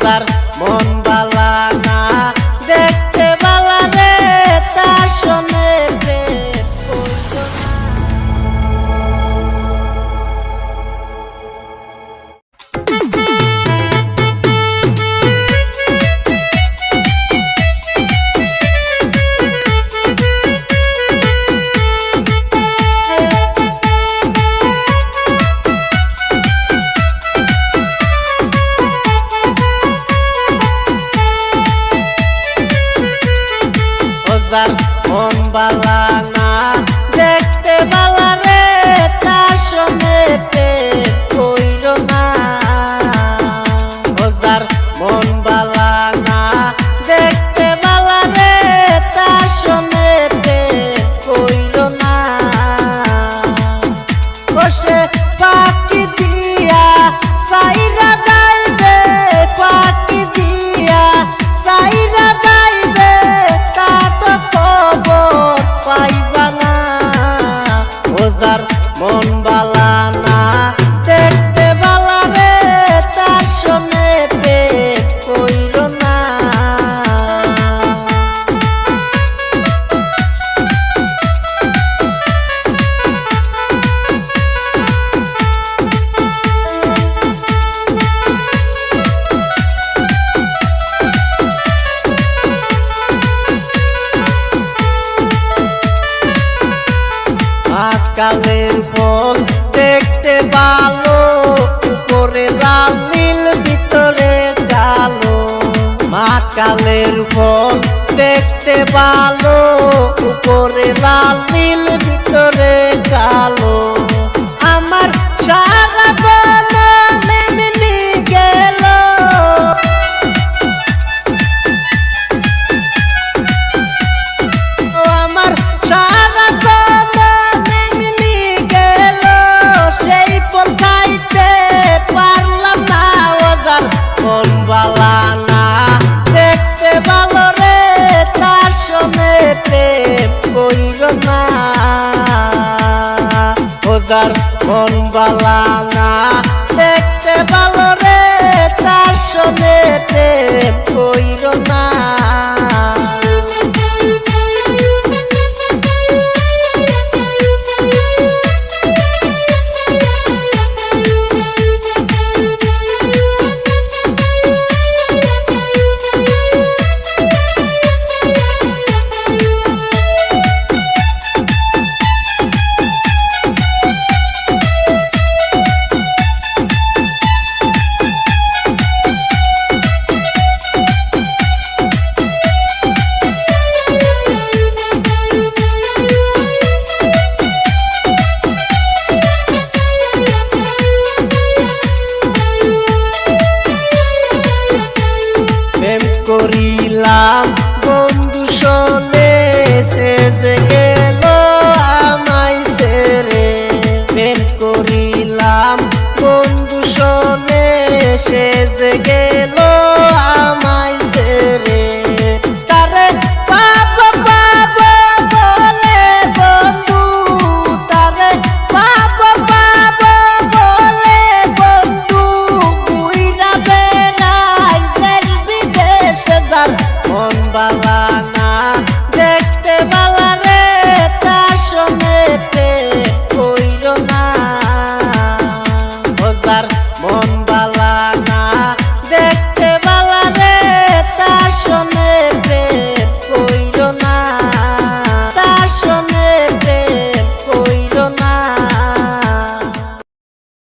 যার মন বালা না দেখতে বালা রে তার সনে প্রেম করতো না। যার মন বালা না দেখতে বালা রে তার সঙ্গে প্রেম কইরো না। যার মন বালা না দেখতে বালা রে তার সঙ্গে প্রেম কইরো না। বসে পাখি দিয়া সাইরা যাইবে, পাখি দিয়া সাইরা যাইবে তা তো খবর পাইবা না। যার মন বালা না দেখতে বালা রে তার সঙ্গে প্রেম কইরো না। কালের ফল দেখতে ভালো, উপরে লাল নীল ভিতরে কালো। মা কালের ফল দেখতে ভালো, উপরে লাল নীল ভিতরে কালো। আমার সারা জনম এমনি গেল, আমার সারা জনম এমনি গেল, সেই ফল খাইতে পারলাম না। যার মন বালা না দেখতে ভালো রে তার সঙ্গে প্রেম কইরো না। যার মন বালা না দেখতে ভালো রে তার সঙ্গে প্রেম কইরো না। করিলাম বন্ধু শোনে সে যে গেল আমায় ছেড়ে। প্রেম করিলাম বন্ধু শোনে সে যে গেল